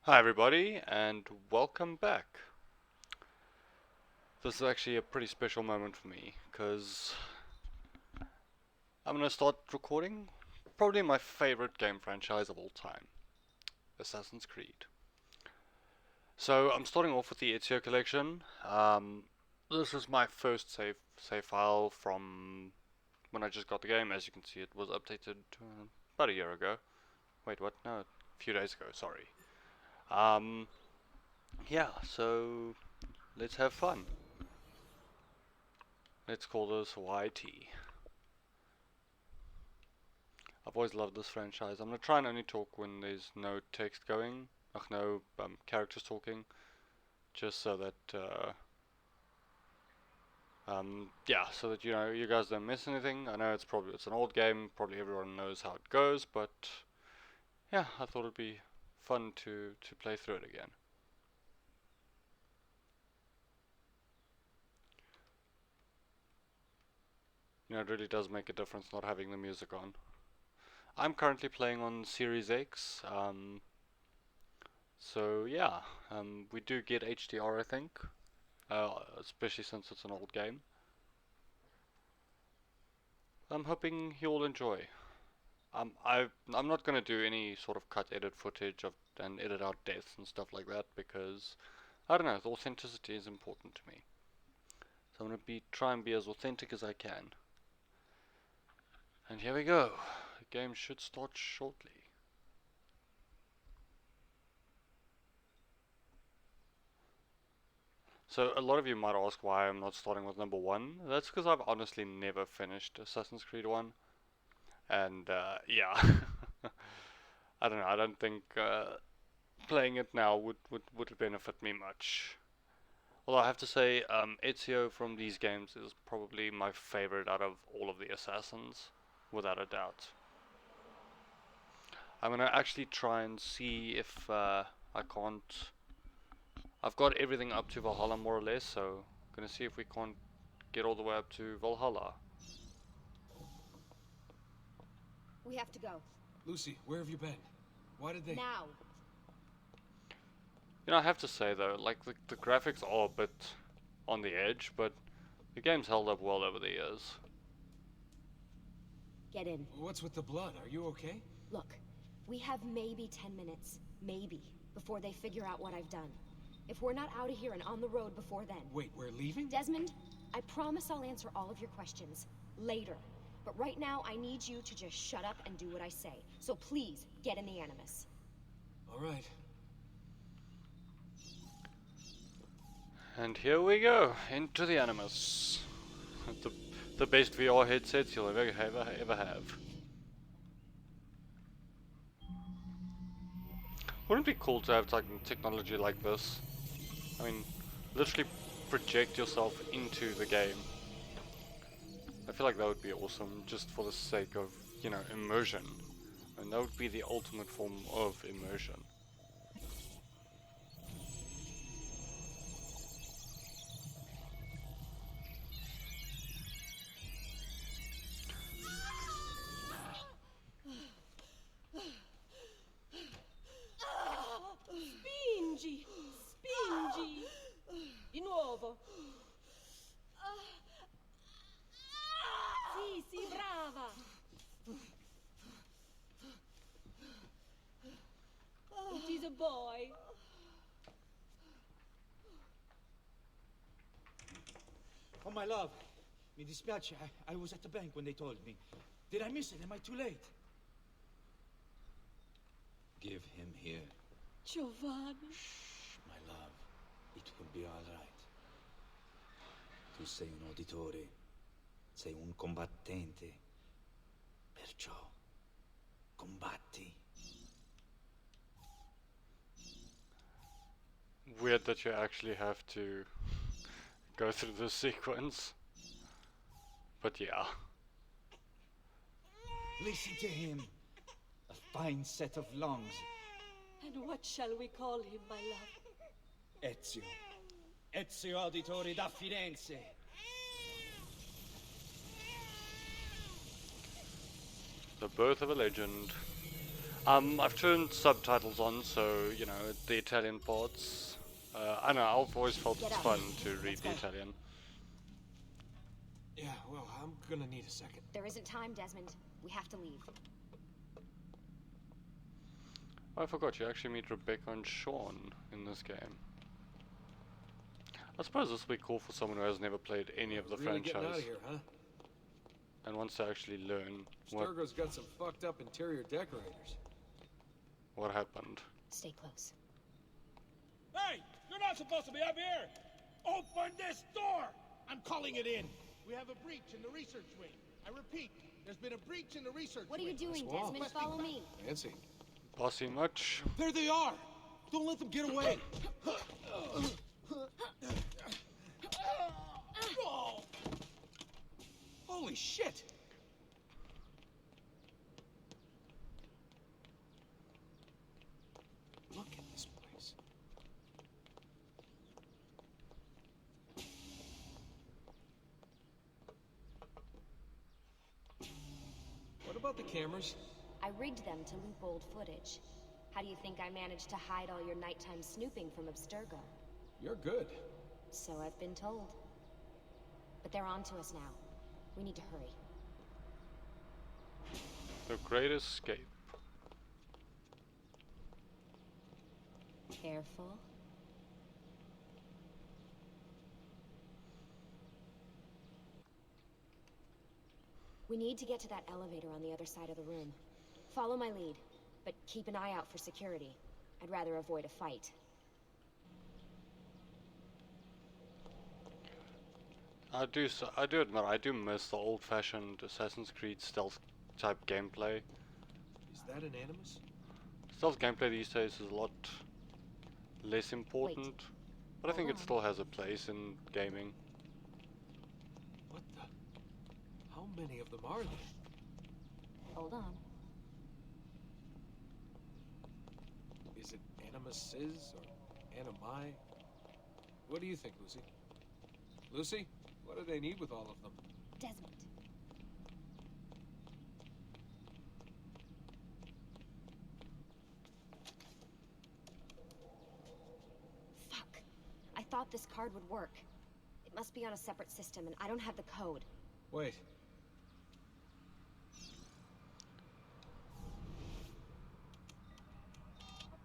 Hi everybody, and welcome back. This is actually a pretty special moment for me, because I'm going to start recording probably my favorite game franchise of all time, Assassin's Creed. So I'm starting off with the Ezio collection. This is my first save file from when I just got the game. As you can see, it was updated about a year ago. Wait, what? No, a few days ago, sorry. Um, yeah, so let's have fun. Let's call this YT. I've always loved this franchise. I'm gonna try and only talk when there's no text going, like no characters talking, just so that yeah, so that you guys don't miss anything. I know it's an old game, probably everyone knows how it goes, but yeah, I thought it'd be fun to play through it again. It really does make a difference not having the music on. I'm currently playing on Series X, so yeah, we do get HDR, I think, especially since it's an old game. I'm hoping you'll enjoy. I'm not gonna do any sort of cut edit footage of and edit out deaths and stuff like that because I don't know, the authenticity is important to me. So I'm gonna try and be as authentic as I can. And here we go. The game should start shortly. So a lot of you might ask why I'm not starting with number one. That's because I've honestly never finished Assassin's Creed 1. And yeah, I don't know. I don't think playing it now would benefit me much. Although I have to say, Ezio from these games is probably my favorite out of all of the assassins, without a doubt. I'm gonna actually try and see if I can't. I've got everything up to Valhalla more or less, so I'm gonna see if we can't get all the way up to Valhalla. We have to go. Lucy, where have you been? Why did they... Now. I have to say though, like the graphics are a bit on the edge, but the game's held up well over the years. Get in. What's with the blood? Are you okay? Look, we have maybe 10 minutes, maybe, before they figure out what I've done. If we're not out of here and on the road before then... Wait, we're leaving? Desmond, I promise I'll answer all of your questions later. But right now, I need you to just shut up and do what I say. So please, get in the Animus. All right. And here we go, into the Animus. The, the best VR headsets you'll ever have. Wouldn't it be cool to have technology like this? I mean, literally project yourself into the game. I feel like that would be awesome, just for the sake of, immersion. And that would be the ultimate form of immersion. Spingi! Spingi! Di nuovo! Sì, sì, brava! It is a boy. Oh, my love. Mi dispiace. I was at the bank when they told me. Did I miss it? Am I too late? Give him here. Giovanni. Shh, my love. It will be all right. Tu sei un auditore. Sei un combattente. Perciò, combatti. Weird that you actually have to go through this sequence. But yeah. Listen to him. A fine set of lungs. And what shall we call him, my love? Ezio. Ezio Auditore da Firenze. The birth of a legend. I've turned subtitles on, so you know the Italian parts. I know I've always felt Get it's up. fun to read Let's the go. Italian. Yeah, well, I'm gonna need a second. There isn't time, Desmond. We have to leave. Oh, I forgot you actually meet Rebecca and Sean in this game. I suppose this will be cool for someone who has never played any of the Really getting out franchise of here, huh? and wants to actually learn Sturgo's got some fucked up interior decorators. what happened. Stay close. Hey! You're not supposed to be up here! Open this door! I'm calling it in. We have a breach in the research wing. I repeat, there's been a breach in the research What are you wing. doing, wall. Desmond? Follow me. Fancy. Bossy much? There they are! Don't let them get away! Holy shit! Look at this place. What about the cameras? I rigged them to loop old footage. How do you think I managed to hide all your nighttime snooping from Abstergo? You're good. So I've been told. But they're on to us now. We need to hurry. The Great Escape. Careful. We need to get to that elevator on the other side of the room. Follow my lead, but keep an eye out for security. I'd rather avoid a fight. I do admit I do miss the old-fashioned Assassin's Creed stealth type gameplay. Is that an Animus? Stealth gameplay these days is a lot less important, but I think it Hold on. still has a place in gaming. What the? How many of them are there? Hold on. Is it Animuses or Animi? What do you think, Lucy? Lucy? What do they need with all of them? Desmond. Fuck. I thought this card would work. It must be on a separate system, and I don't have the code. Wait.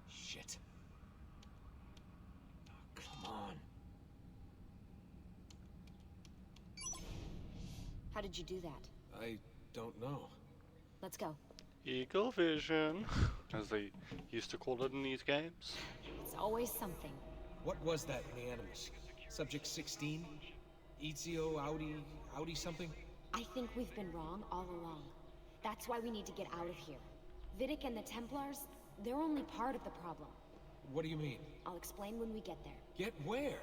Shit. Oh, come on. How did you do that? I don't know. Let's go. Eagle vision, as they used to call it in these games. It's always something. What was that in the Animus? Subject 16? Ezio, Audi something? I think we've been wrong all along. That's why we need to get out of here. Vidic and the Templars, they're only part of the problem. What do you mean? I'll explain when we get there. Get where?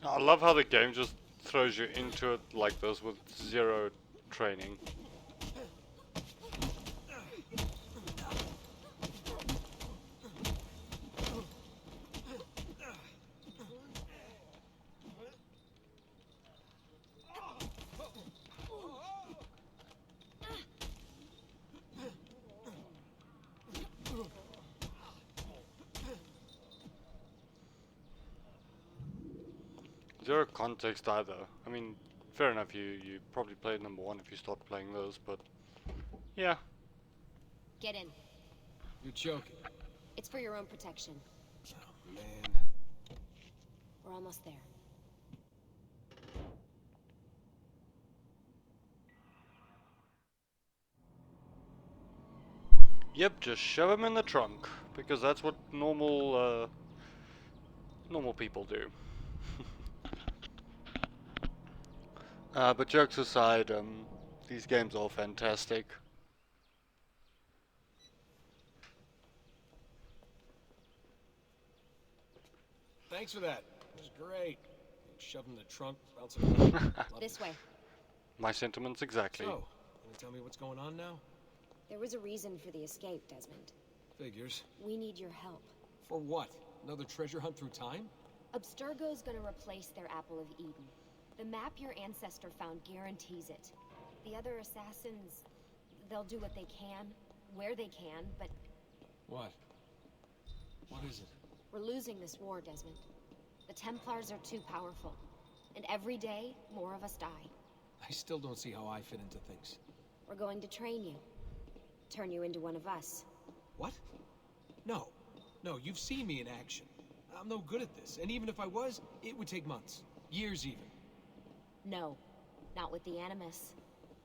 I love how the game just throws you into it like this with zero training. Zero context either. I mean, fair enough, you probably played number one if you start playing those, but yeah. Get in. You're joking. It's for your own protection. Oh, man. We're almost there. Yep, just shove him in the trunk, because that's what normal people do. But jokes aside, these games are fantastic. Thanks for that. It was great. shoved in the trunk, bouncing around. Loved This it. way. My sentiments exactly. So, gonna tell me what's going on now? There was a reason for the escape, Desmond. Figures. We need your help. For what? Another treasure hunt through time? Abstergo's gonna replace their Apple of Eden. The map your ancestor found guarantees it. The other assassins, they'll do what they can, where they can, but What? What is it? we're losing this war, Desmond. The Templars are too powerful. And every day, more of us die. I still don't see how I fit into things. We're going to train you. Turn you into one of us. What? No. No, you've seen me in action. I'm no good at this, and even if I was, it would take months. Years even. No. Not with the Animus.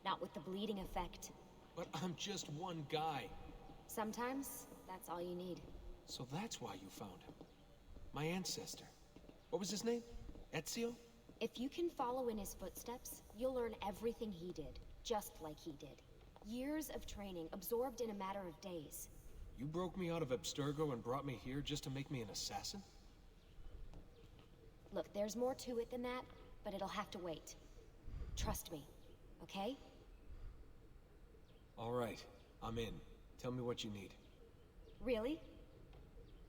Not with the bleeding effect. But I'm just one guy. Sometimes, that's all you need. So that's why you found him. My ancestor. What was his name? Ezio? If you can follow in his footsteps, you'll learn everything he did, just like he did. Years of training, absorbed in a matter of days. You broke me out of Abstergo and brought me here just to make me an assassin? Look, there's more to it than that, but it'll have to wait. Trust me, okay? All right, I'm in. Tell me what you need. Really?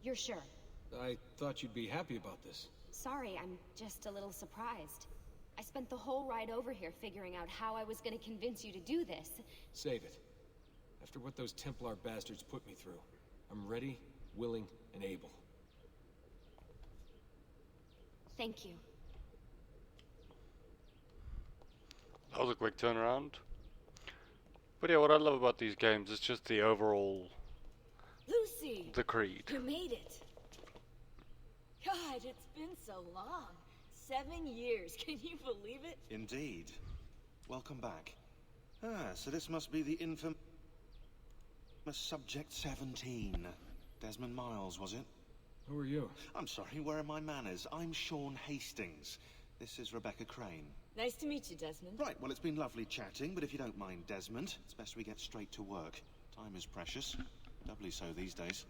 You're sure? I thought you'd be happy about this. Sorry, I'm just a little surprised. I spent the whole ride over here figuring out how I was gonna convince you to do this. Save it. After what those Templar bastards put me through, I'm ready, willing, and able. Thank you. That was a quick turnaround. But yeah, what I love about these games is just the overall, Lucy! the creed. You made it. God, it's been so long. 7 years, can you believe it? Indeed. Welcome back. Ah, so this must be the infamous Subject 17. Desmond Miles, was it? Who are you? I'm sorry, where are my manners? I'm Sean Hastings. This is Rebecca Crane. Nice to meet you, Desmond. Right, well, it's been lovely chatting, but if you don't mind, Desmond, it's best we get straight to work. Time is precious. Doubly so these days.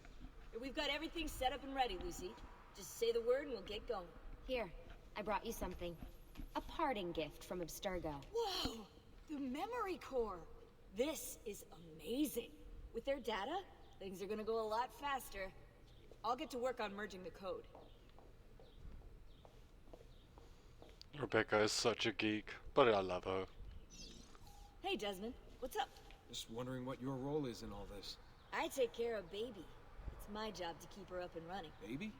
We've got everything set up and ready, Lucy. Just say the word and we'll get going. Here, I brought you something. A parting gift from Abstergo. Whoa! The memory core! This is amazing. With their data, things are gonna go a lot faster. I'll get to work on merging the code. Rebecca is such a geek, but I love her. Hey, Desmond, what's up? Just wondering what your role is in all this. I take care of Baby. It's my job to keep her up and running. Baby?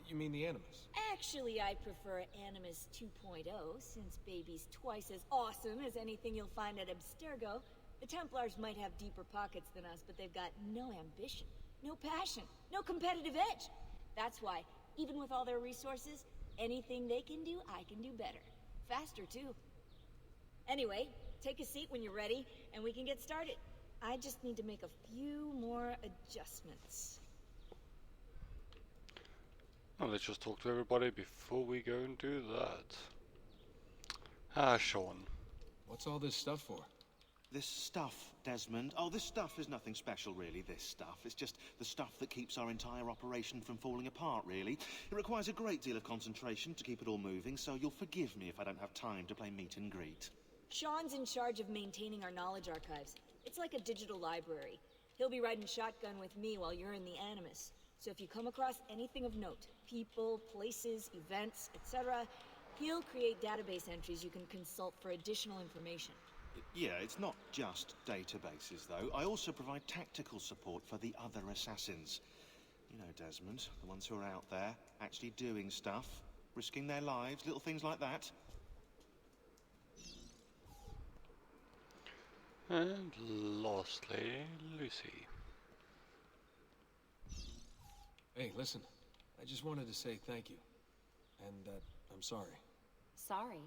You mean the Animus? Actually, I prefer Animus 2.0, since Baby's twice as awesome as anything you'll find at Abstergo. The Templars might have deeper pockets than us, but they've got no ambition, no passion, no competitive edge. That's why, even with all their resources, anything they can do, I can do better. Faster, too. Anyway, take a seat when you're ready, and we can get started. I just need to make a few more adjustments. Well, let's just talk to everybody before we go and do that. Ah, Sean. What's all this stuff for? This stuff, Desmond. Oh, this stuff is nothing special, really, this stuff. It's just the stuff that keeps our entire operation from falling apart, really. It requires a great deal of concentration to keep it all moving, so you'll forgive me if I don't have time to play meet and greet. Sean's in charge of maintaining our knowledge archives. It's like a digital library. He'll be riding shotgun with me while you're in the Animus. So if you come across anything of note, people, places, events, etc., he'll create database entries you can consult for additional information. Yeah, it's not just databases, though. I also provide tactical support for the other assassins. You know, Desmond, the ones who are out there, actually doing stuff, risking their lives, little things like that. And lastly, Lucy. Hey, listen. I just wanted to say thank you. And that I'm sorry. Sorry.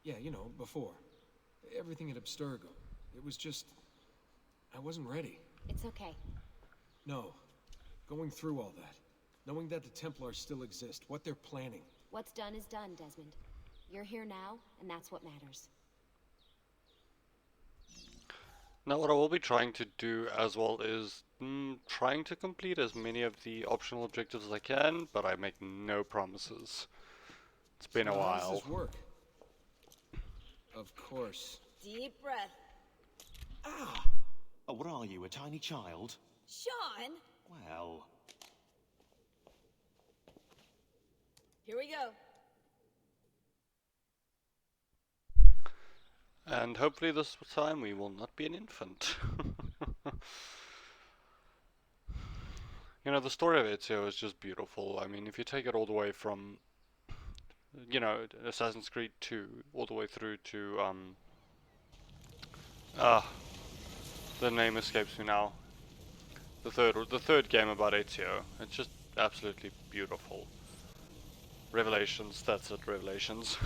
Yeah, you know, before. Everything at Abstergo. It was just... I wasn't ready. It's okay. No. Going through all that. Knowing that the Templars still exist, what they're planning. What's done is done, Desmond. You're here now, and that's what matters. Now what I will be trying to do as well is trying to complete as many of the optional objectives as I can, but I make no promises. It's been a So how while. does this work? Of course. Deep breath. Ah! Oh, what are you, a tiny child? Sean! Well... Here we go. And hopefully this time we will not be an infant. You know, the story of Ezio is just beautiful. I mean, if you take it all the way from, you know, Assassin's Creed 2, all the way through to, the name escapes me now. The third game about Ezio. It's just absolutely beautiful. Revelations, that's it, Revelations.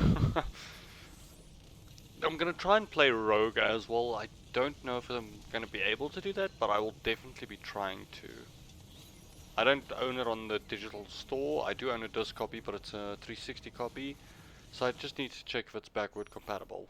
I'm gonna try and play Rogue as well. I don't know if I'm gonna be able to do that, but I will definitely be trying to. I don't own it on the digital store. I do own a disc copy, but it's a 360 copy, so I just need to check if it's backward compatible.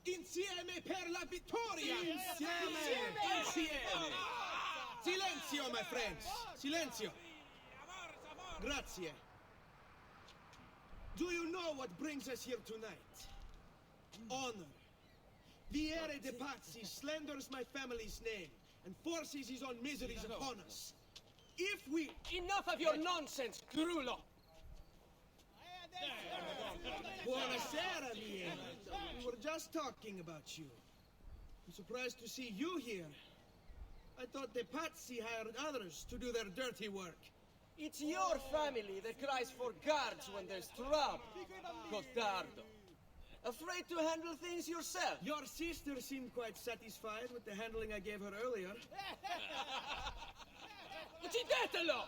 Insieme per la vittoria! Insieme! Insieme! Silenzio, my friends! Silenzio! Grazie. Do you know what brings us here tonight? Honor. Viere de Pazzi slanders my family's name and forces his own miseries upon us. If we... Enough of your nonsense, Grullo! Buonasera, Viera. We were just talking about you. I'm surprised to see you here. I thought the Pazzi hired others to do their dirty work. It's your family that cries for guards when there's trouble, Cotardo. Afraid to handle things yourself? Your sister seemed quite satisfied with the handling I gave her earlier. Uccidetelo!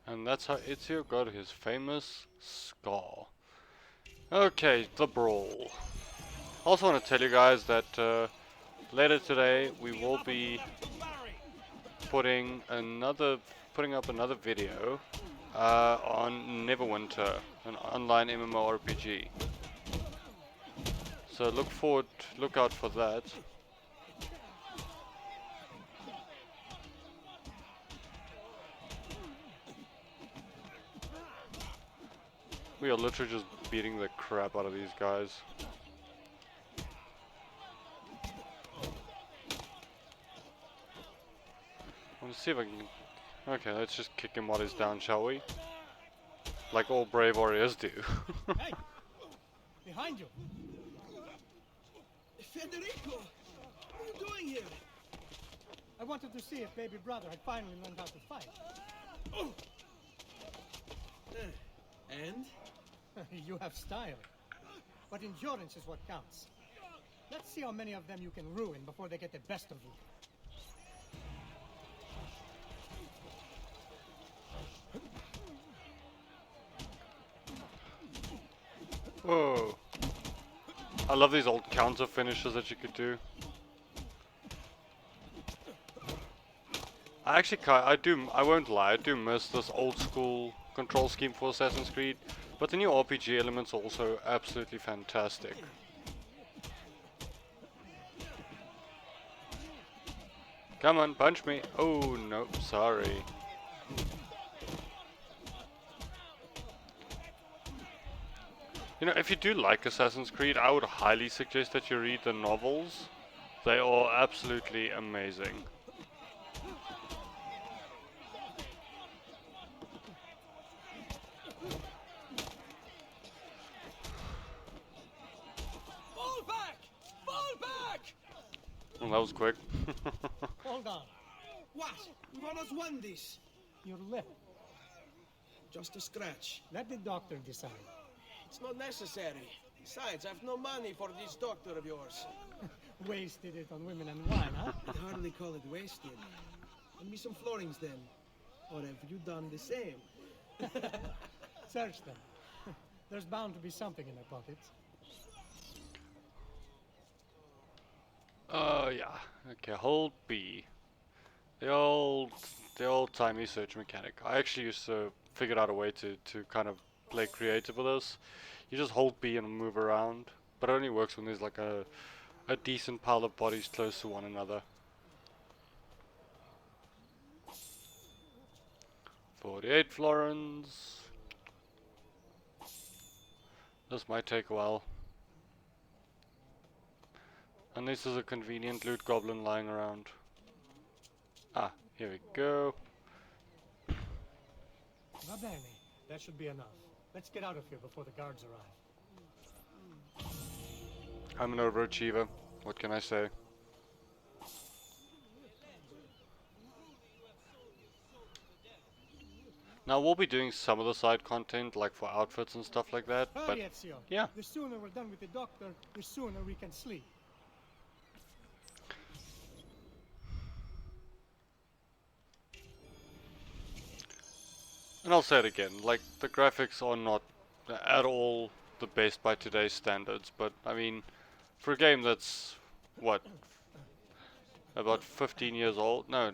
And that's how Ezio got his famous scar. Okay, the brawl. I also want to tell you guys that later today we will be putting up another video on Neverwinter, an online MMORPG. So look out for that. We are literally just beating the crap out of these guys. Let's see if I can... Okay, let's just kick him while he's down, shall we? Like all brave warriors do. Hey! Behind you! Federico! What are you doing here? I wanted to see if baby brother had finally learned how to fight. And? You have style. But endurance is what counts. Let's see how many of them you can ruin before they get the best of you. Whoa. I love these old counter finishes that you could do. I won't lie, I do miss this old school control scheme for Assassin's Creed, but the new RPG elements are also absolutely fantastic. Come on, punch me. Oh, no, sorry. You know, if you do like Assassin's Creed, I would highly suggest that you read the novels. They are absolutely amazing. Fall back! Fall back! Well, that was quick. Hold on. What? We've almost won this. Your lip. Just a scratch. Let the doctor decide. It's not necessary. Besides, I've no money for this doctor of yours. Wasted it on women and wine, huh? I'd hardly call it wasted. Lend me some florins then. Or have you done the same? Search them. There's bound to be something in their pockets. Yeah. Okay, hold B. The old, the old-timey search mechanic. I actually used to figure out a way to kind of play creative with this. You just hold B and move around, but it only works when there's like a decent pile of bodies close to one another. 48 florins. This might take a while. Unless there's a convenient loot goblin lying around. Ah, here we go. Va bene. That should be enough. Let's get out of here before the guards arrive. I'm an overachiever. What can I say? Now we'll be doing some of the side content, like for outfits and stuff like that, but Hurry, Ezio. yeah. The sooner we're done with the doctor, the sooner we can sleep. And I'll say it again, like, the graphics are not at all the best by today's standards, but I mean, for a game that's, what, about 15 years old? No,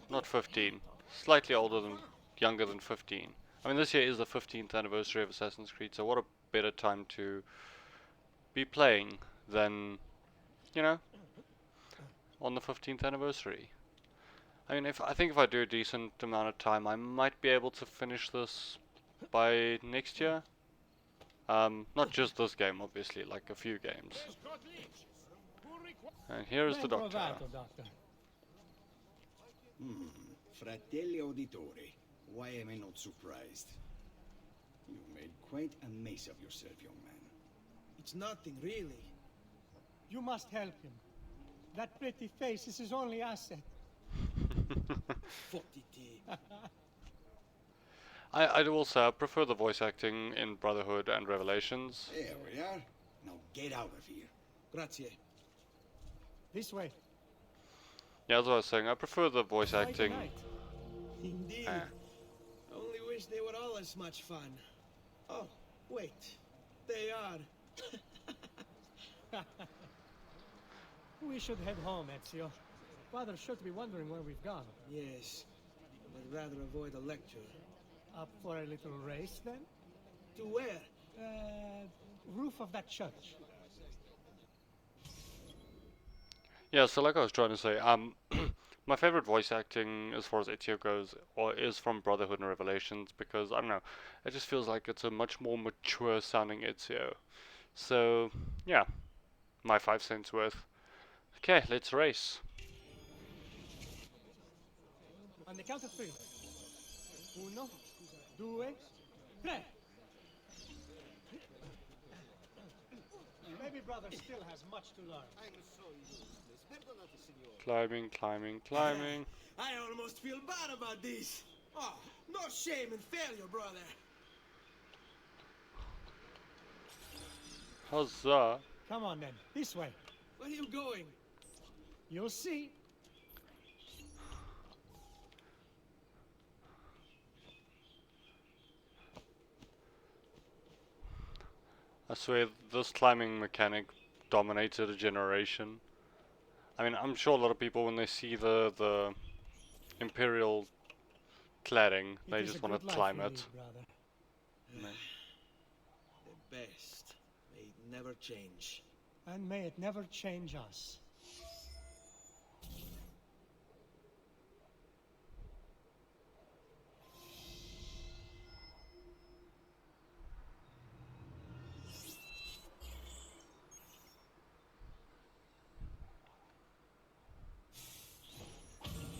not 15. Slightly older than, younger than 15. I mean, this year is the 15th anniversary of Assassin's Creed, so what a better time to be playing than, you know, on the 15th anniversary. I mean, I think if I do a decent amount of time, I might be able to finish this by next year. Not just this game, obviously, like a few games. And here is the Ben doctor. trovato, doctor. Fratelli Auditore, why am I not surprised? You made quite a mess of yourself, young man. It's nothing, really. You must help him. That pretty face is his only asset. Fottiti. I will say I prefer the voice acting in Brotherhood and Revelations. There we are. Now get out of here. Grazie. This way. Yeah, as I was saying, I prefer the voice Quite a acting. night. Indeed. Only wish they were all as much fun. Oh, wait. They are. We should head home, Ezio. Father's sure to be wondering where we've gone. Yes. But rather avoid a lecture. Up for a little race, then? To where? Roof of that church. Yeah, so like I was trying to say, my favorite voice acting as far as Ezio goes, is from Brotherhood and Revelations, because I don't know, it just feels like it's a much more mature sounding Ezio. So yeah, my 5 cents worth. Okay, let's race. On the count of 3. Uno, due, tre. Maybe brother still has much to learn. Climbing, climbing, climbing. I almost feel bad about this. Oh, no shame in failure, brother. Huzzah. Come on then, this way. Where are you going? You'll see. I swear, this climbing mechanic dominated a generation. I mean, I'm sure a lot of people, when they see the Imperial cladding, they just want to climb it. The best. May it never change. And may it never change us.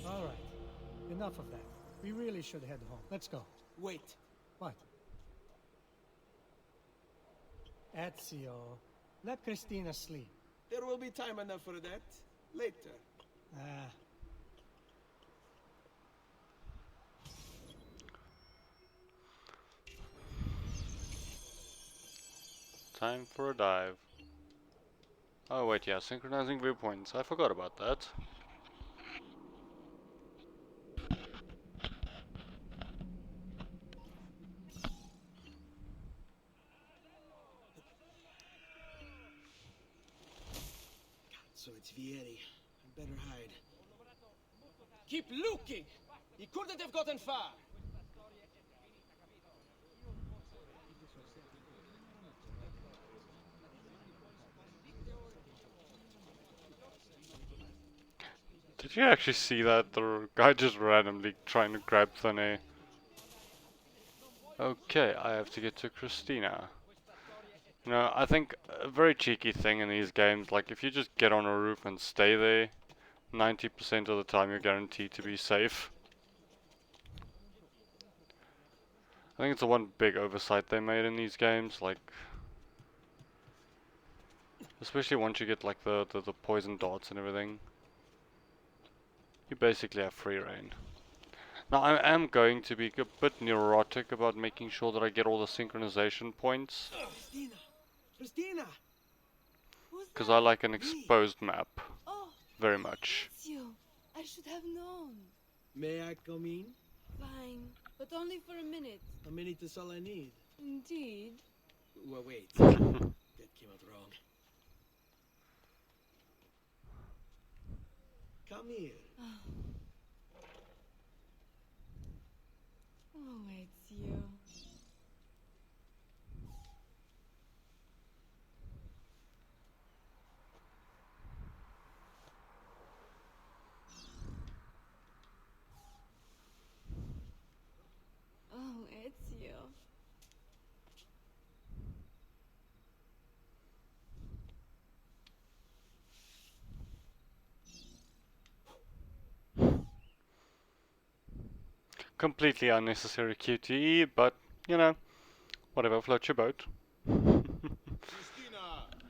All right. Enough of that. We really should head home. Let's go. Wait. What? Ezio, let Christina sleep. There will be time enough for that. Later. Ah, Time for a dive. Oh wait, yeah, synchronizing viewpoints. I forgot about that. So it's Vieri. I better hide. Keep looking! He couldn't have gotten far! Did you actually see that? The guy just randomly trying to grab thin air. Okay, I have to get to Christina. You know, I think a very cheeky thing in these games, like if you just get on a roof and stay there, 90% of the time you're guaranteed to be safe. I think it's the one big oversight they made in these games, like especially once you get like the poison darts and everything. You basically have free reign. Now I am going to be a bit neurotic about making sure that I get all the synchronization points, Christina! Christina! because I like an exposed map Oh, very much. Ezio, I should have known. May I come in? Fine, but only for a minute. A minute is all I need. Indeed. Well, wait. That came out wrong. Come here. Oh, Ezio. Oh, Ezio. Completely unnecessary QTE, but you know, whatever floats your boat.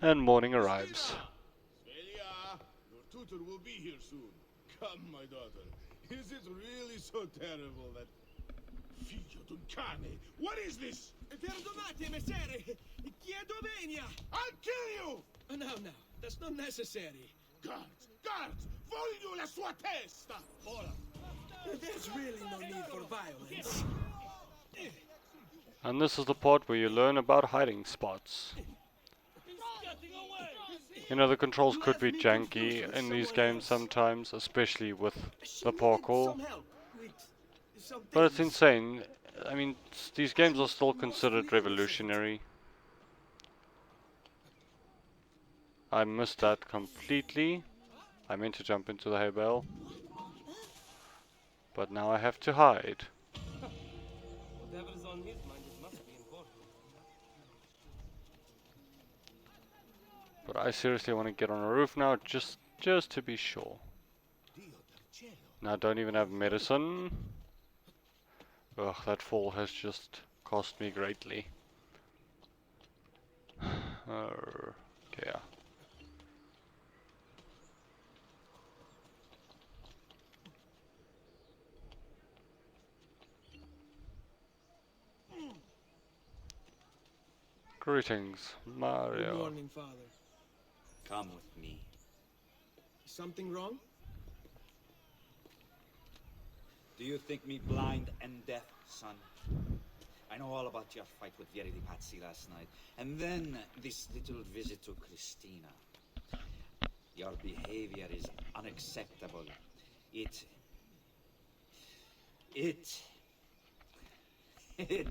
And morning arrives. Celia, your tutor will be here soon. Come, my daughter. Is it really so terrible that... Figlio d'un cane! What is this? Perdonate, messere! Chiedo venia! I'll kill you! No, that's not necessary. Guards! Guards! Voglio la sua testa! Ora! There's really no need for violence. And this is the part where you learn about hiding spots. You know, the controls could be janky in these games sometimes, especially with the parkour. But it's insane. I mean, these games are still considered revolutionary. I missed that completely. I meant to jump into the hay bale. But now I have to hide. Whatever's on his mind, it must be important. But I seriously want to get on a roof now, just to be sure. Now I don't even have medicine. Ugh, that fall has just cost me greatly. Okay. Greetings, Mario. Good morning, Father. Come with me. Is something wrong? Do you think me blind and deaf, son? I know all about your fight with Verity Patsy last night. And then this little visit to Christina. Your behavior is unacceptable. It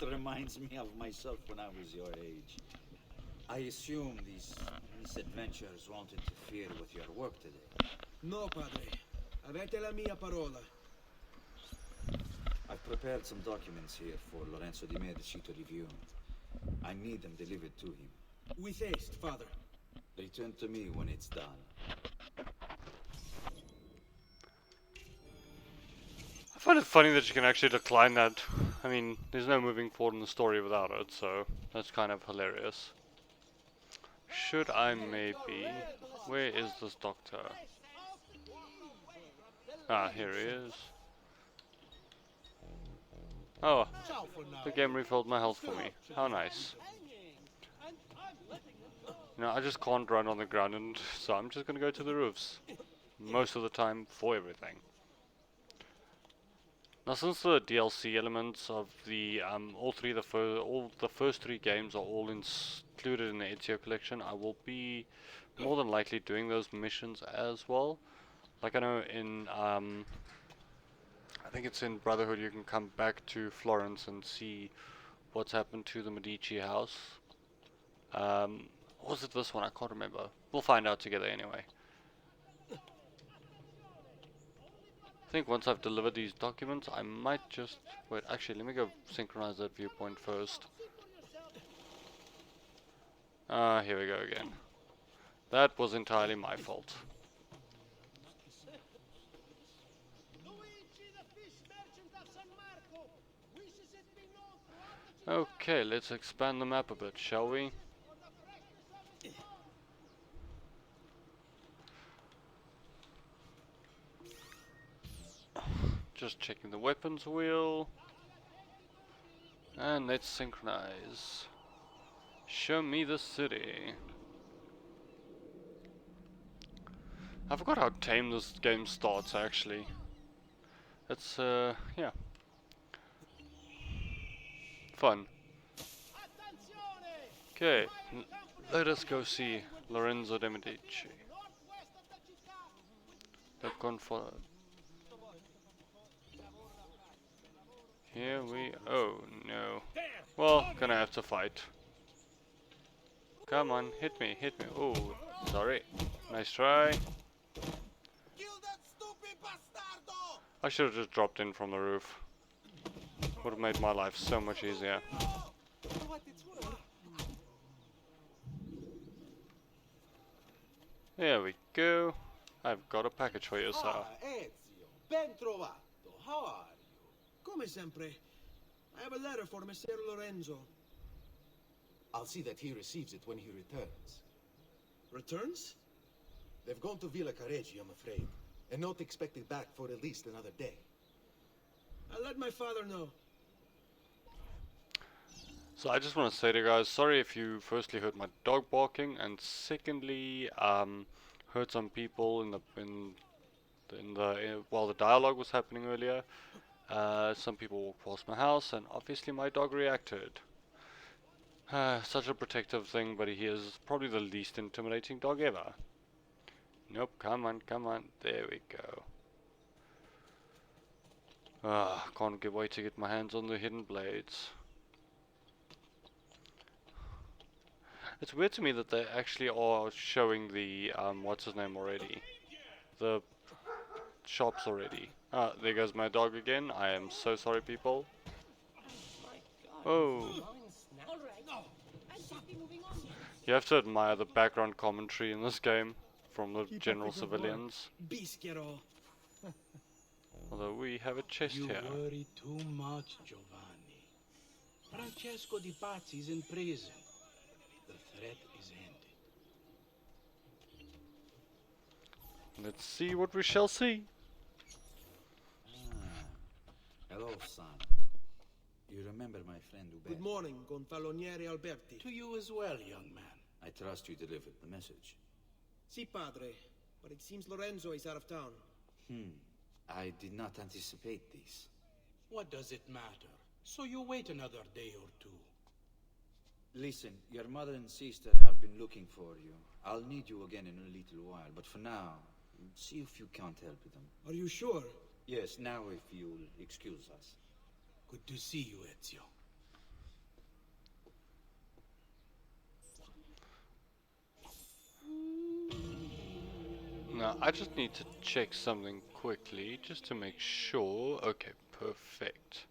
reminds me of myself when I was your age. I assume these misadventures won't interfere with your work today. No, Padre. Avete la mia parola. I've prepared some documents here for Lorenzo di Medici to review. I need them delivered to him. With haste, Father. Return to me when it's done. I find it funny that you can actually decline that. I mean, there's no moving forward in the story without it, so that's kind of hilarious. Should I maybe... Where is this doctor? Ah, here he is. Oh, the game refilled my health for me. How nice. You know, I just can't run on the ground, and so I'm just gonna go to the roofs. Most of the time, for everything. Now, since the DLC elements of the all the first three games are all included in the Ezio collection, I will be more than likely doing those missions as well. Like I know in I think it's in Brotherhood you can come back to Florence and see what's happened to the Medici house. Was it this one? I can't remember. We'll find out together anyway. I think once I've delivered these documents, I might just... Wait, actually, let me go synchronize that viewpoint first. Here we go again. That was entirely my fault. Okay, let's expand the map a bit, shall we? Just checking the weapons wheel. And let's synchronize. Show me the city. I forgot how tame this game starts actually. It's yeah. Fun. Okay, let us go see Lorenzo de Medici. The confo. Here we... Oh no. Well, gonna have to fight. Come on, hit me, hit me. Oh, sorry. Nice try. I should have just dropped in from the roof. Would have made my life so much easier. There we go. I've got a package for you, sir. Ezio, ben trovato. How are you? Come sempre. I have a letter for Messer Lorenzo. I'll see that he receives it when he returns. Returns? They've gone to Villa Careggi, I'm afraid, and not expected back for at least another day. I'll let my father know. So I just want to say to you guys, sorry if you firstly heard my dog barking, and secondly, heard some people while the dialogue was happening earlier. Some people walked past my house, and obviously my dog reacted. Such a protective thing, but he is probably the least intimidating dog ever. Nope, come on, come on. There we go. Can't wait to get my hands on the hidden blades. It's weird to me that they actually are showing the, what's his name already? The shops already. There goes my dog again. I am so sorry, people. Oh. You have to admire the background commentary in this game from the general civilians. Bischero. Although we have a chest You here. worry too much, Giovanni. Francesco Di Pazzi's in prison. The threat is ended. Let's see what we shall see. Hello, son. You remember my friend Ube? Good morning, Gonfaloniere Alberti. To you as well, young man. I trust you delivered the message. Si, padre. But it seems Lorenzo is out of town. I did not anticipate this. What does it matter? So you wait another day or two. Listen, your mother and sister have been looking for you. I'll need you again in a little while, but for now, see if you can't help them. Are you sure? Yes, now if you'll excuse us. Good to see you, Ezio. Now, I just need to check something quickly, just to make sure. Okay, perfect.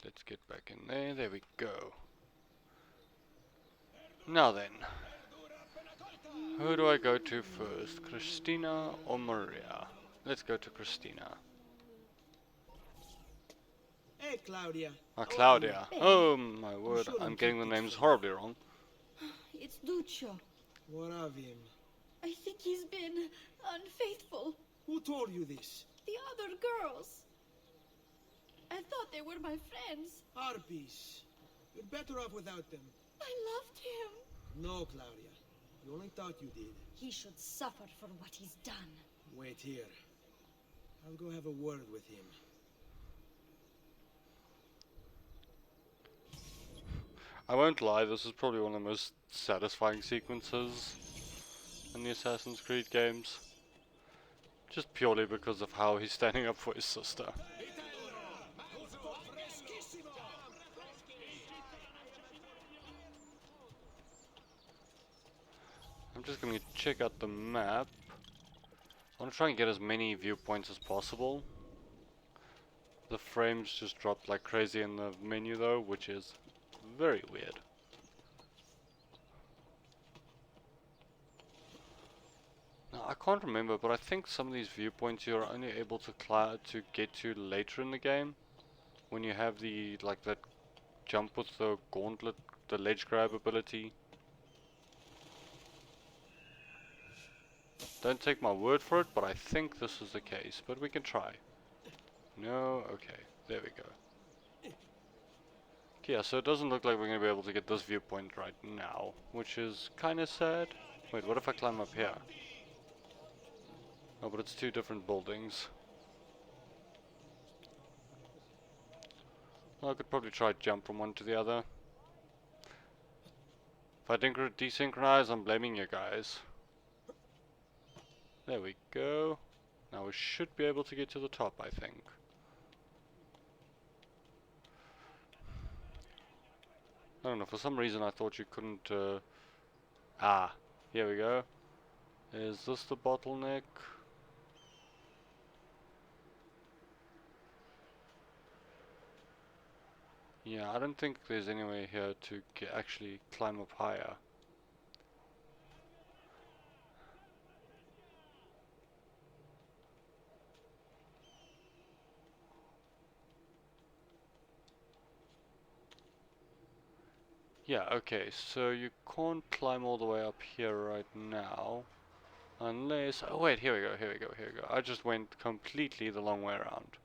Let's get back in there. There we go. Now then. Who do I go to first? Christina or Maria? Let's go to Christina. Hey, Claudia. Claudia. Oh my word, I'm getting the names horribly wrong. It's Duccio. What of him? I think he's been unfaithful. Who told you this? The other girls. I thought they were my friends. Harpies. You're better off without them. I loved him. No, Claudia. You only thought you did. He should suffer for what he's done. Wait here. I'll go have a word with him. I won't lie, this is probably one of the most satisfying sequences in the Assassin's Creed games. just purely because of how he's standing up for his sister. I'm just going to check out the map. I want to try and get as many viewpoints as possible. The frames just dropped like crazy in the menu though, which is very weird. Now, I can't remember, but I think some of these viewpoints you're only able to get to later in the game, when you have the that jump with the gauntlet, the ledge grab ability. Don't take my word for it, but I think this is the case, but we can try. No, okay, there we go. Okay, yeah, so it doesn't look like we're going to be able to get this viewpoint right now, which is kind of sad. Wait, what if I climb up here? Oh, but it's two different buildings. Well, I could probably try to jump from one to the other. If I desynchronize, I'm blaming you guys. There we go. Now we should be able to get to the top, I think. I don't know, for some reason I thought you couldn't, here we go. Is this the bottleneck? Yeah, I don't think there's any way here to actually climb up higher. Yeah, okay, so you can't climb all the way up here right now. Unless... oh wait, here we go, here we go, here we go. I just went completely the long way around.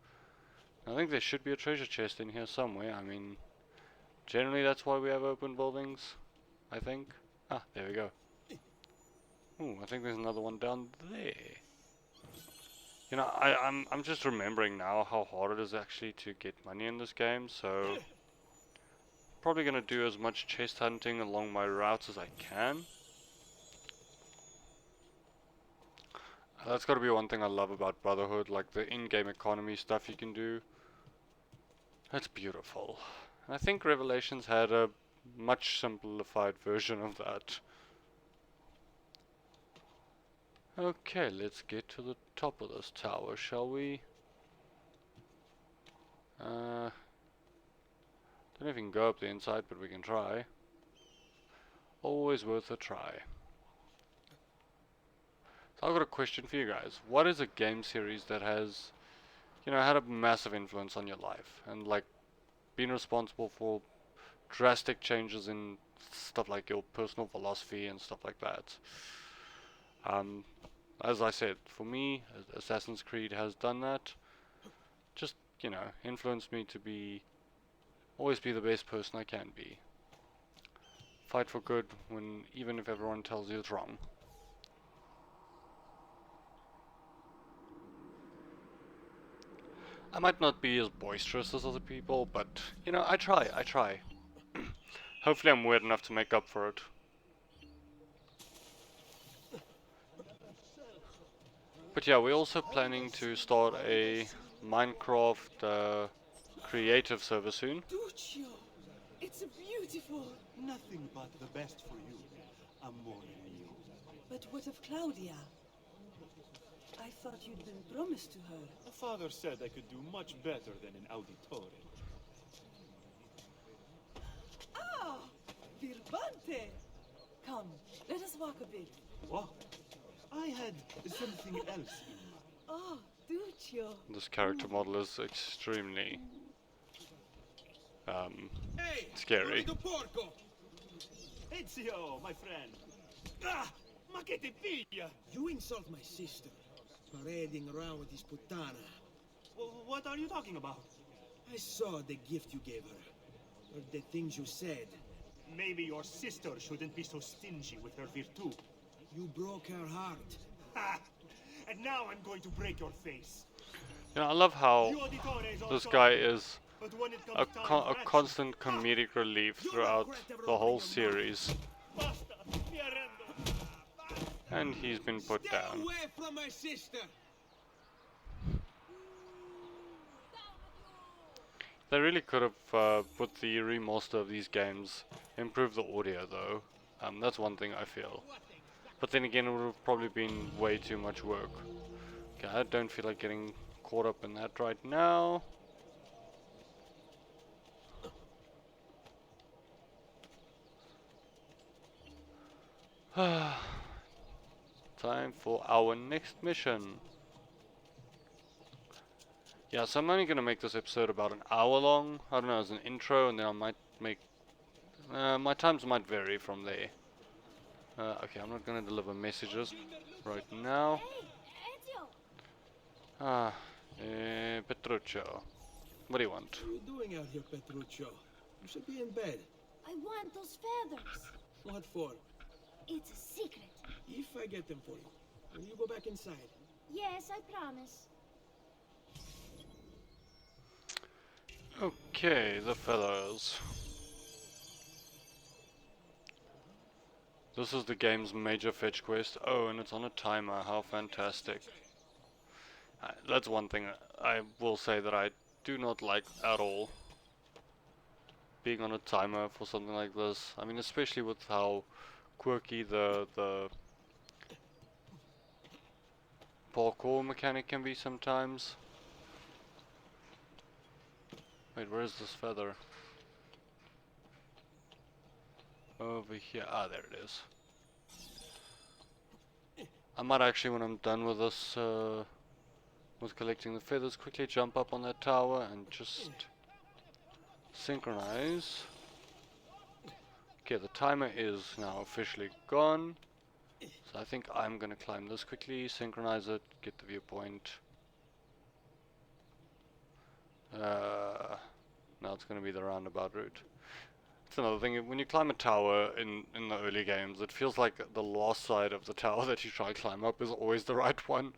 I think there should be a treasure chest in here somewhere. I mean, generally that's why we have open buildings, I think. Ah, there we go. Ooh, I think there's another one down there. You know, I'm just remembering now how hard it is actually to get money in this game, so... probably gonna do as much chest hunting along my routes as I can. That's gotta be one thing I love about Brotherhood, like the in-game economy stuff you can do. That's beautiful. And I think Revelations had a much simplified version of that. Okay, let's get to the top of this tower, shall we? Don't know if we can go up the inside, but we can try. Always worth a try. So I've got a question for you guys. What is a game series that has, you know, had a massive influence on your life and like been responsible for drastic changes in stuff like your personal philosophy and stuff like that? As I said, for me, Assassin's Creed has done that. Just, you know, influenced me to always be the best person I can be. Fight for good even if everyone tells you it's wrong. I might not be as boisterous as other people, but, you know, I try. Hopefully I'm weird enough to make up for it. But yeah, we're also planning to start a Minecraft creative server soon. Duccio, it's beautiful. Nothing but the best for you, amore mio. But what of Claudia? I thought you'd been promised to her. The father said I could do much better than an Auditore. Ah, Birbante! Come, let us walk a bit. What? I had something else in mind. Oh, Duccio. This character model is extremely scary. Ezio, my friend. Ah, ma che ti piglia? You insult my sister, parading around with this puttana. What are you talking about? I saw the gift you gave her, or the things you said. Maybe your sister shouldn't be so stingy with her virtue. You broke her heart. Ha! And now I'm going to break your face. You know, I love how this guy is a constant comedic relief throughout the whole series. And he's been put Stay down. away from my sister. They really could have, with the remaster of these games, improved the audio though. That's one thing I feel. But then again, it would have probably been way too much work. Okay, I don't feel like getting caught up in that right now. Time for our next mission. Yeah, so I'm only going to make this episode about an hour long. I don't know, as an intro, and then I might make... my times might vary from there. Okay, I'm not going to deliver messages right now. Ah, Petruccio. What do you want? What are you doing out here, Petruccio? You should be in bed. I want those feathers. What for? It's a secret. If I get them for you, will you go back inside? Yes, I promise. Okay, the feathers. This is the game's major fetch quest. Oh, and it's on a timer. How fantastic. That's one thing I will say that I do not like at all. Being on a timer for something like this. I mean, especially with how quirky the parkour mechanic can be sometimes. Wait, where is this feather? Over here. Ah, there it is. I might actually, when I'm done with this, with collecting the feathers, quickly jump up on that tower and just synchronize. Okay, the timer is now officially gone. So I think I'm gonna climb this quickly, synchronize it, get the viewpoint. Now it's gonna be the roundabout route. It's another thing, when you climb a tower in the early games, it feels like the last side of the tower that you try to climb up is always the right one.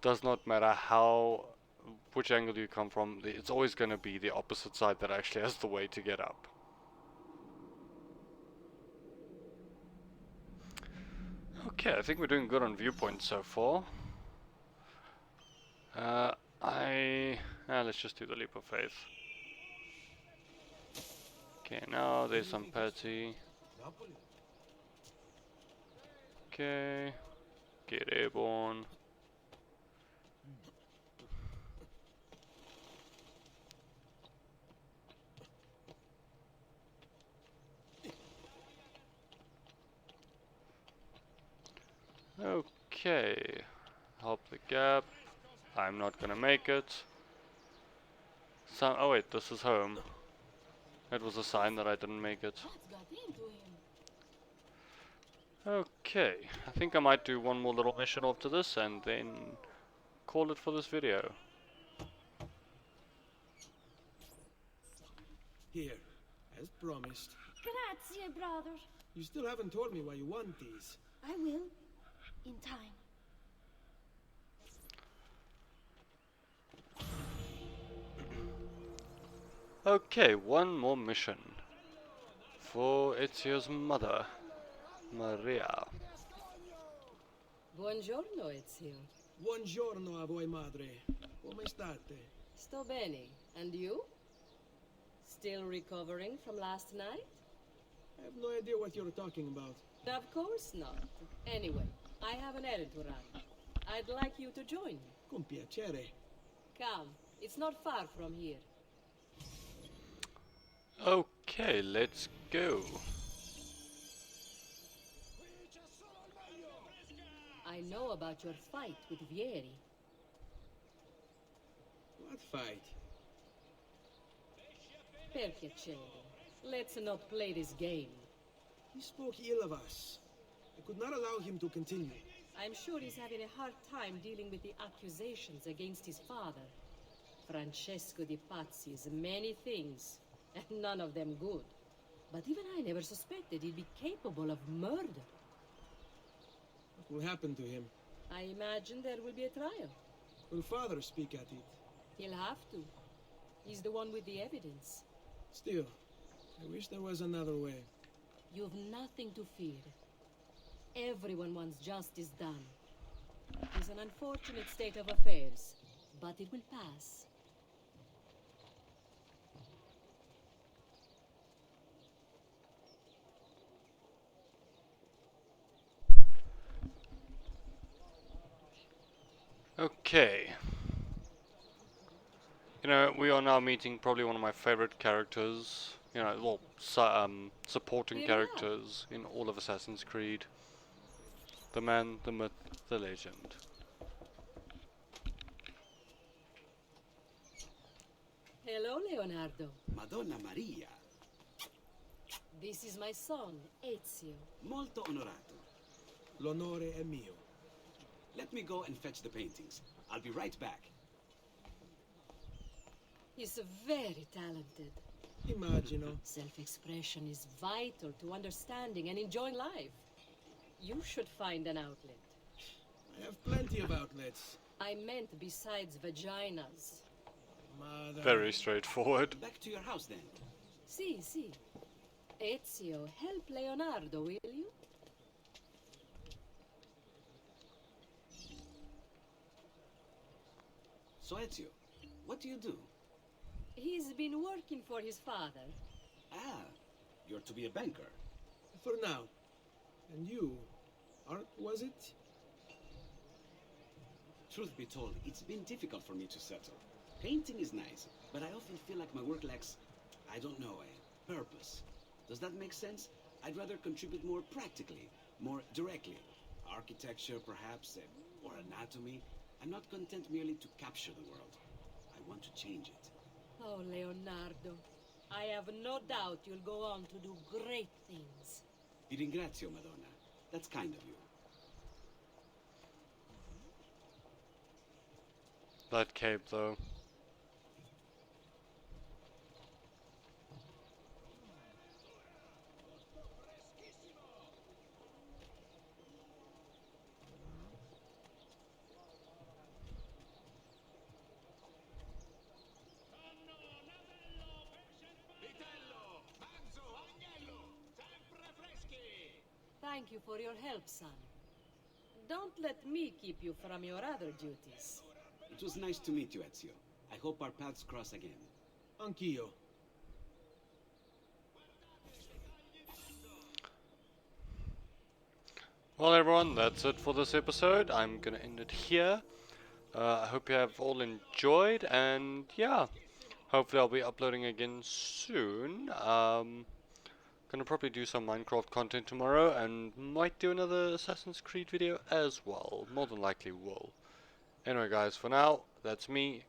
Does not matter which angle you come from, it's always gonna be the opposite side that actually has the way to get up. Okay, I think we're doing good on viewpoint so far. Let's just do the leap of faith. Okay, now there's some patty. Okay, get airborne. Okay, help the gap. I'm not gonna make it. Oh wait, this is home. It was a sign that I didn't make it. Okay, I think I might do one more little mission after this and then call it for this video. Here, as promised. Grazie, brother. You still haven't told me why you want these. I will. In time. Okay, one more mission. For Ezio's mother, Maria. Buongiorno, Ezio. Buongiorno a voi, madre. Come state? Sto bene. And you? Still recovering from last night? I have no idea what you're talking about. Of course not. Anyway, I have an errand to run. I'd like you to join me. Con piacere. Come, it's not far from here. Okay, let's go. I know about your fight with Vieri. What fight? Per piacere. Let's not play this game. He spoke ill of us. I could not allow him to continue. I'm sure he's having a hard time dealing with the accusations against his father. Francesco di Pazzi is many things, and none of them good. But even I never suspected he'd be capable of murder. What will happen to him? I imagine there will be a trial. Will father speak at it? He'll have to. He's the one with the evidence. Still, I wish there was another way. You've nothing to fear. Everyone wants justice done. It's an unfortunate state of affairs, but it will pass. Okay. You know, we are now meeting probably one of my favorite characters. You know, well, supporting characters in all of Assassin's Creed. The man, the myth, the legend. Hello, Leonardo. Madonna Maria. This is my son, Ezio. Molto onorato. L'onore è mio. Let me go and fetch the paintings. I'll be right back. He's very talented. Immagino. Self-expression is vital to understanding and enjoying life. You should find an outlet. I have plenty of outlets. I meant besides vaginas. Mother. Very straightforward. Back to your house then. Si. Ezio, help Leonardo, will you? So Ezio, what do you do? He's been working for his father. Ah, you're to be a banker. For now. And you, art was it? Truth be told, it's been difficult for me to settle. Painting is nice, but I often feel like my work lacks, I don't know, a purpose. Does that make sense? I'd rather contribute more practically, more directly. Architecture, perhaps, or anatomy. I'm not content merely to capture the world. I want to change it. Oh, Leonardo, I have no doubt you'll go on to do great things. Vi ringrazio, Madonna. That's kind of you. That cape, though. Thank you for your help, son. Don't let me keep you from your other duties. It was nice to meet you, Ezio. I hope our paths cross again. Anch'io. Well, everyone, that's it for this episode. I'm gonna end it here. I hope you have all enjoyed, and yeah, hopefully I'll be uploading again soon. Gonna probably do some Minecraft content tomorrow, and might do another Assassin's Creed video as well. More than likely will. Anyway, guys, for now, that's me.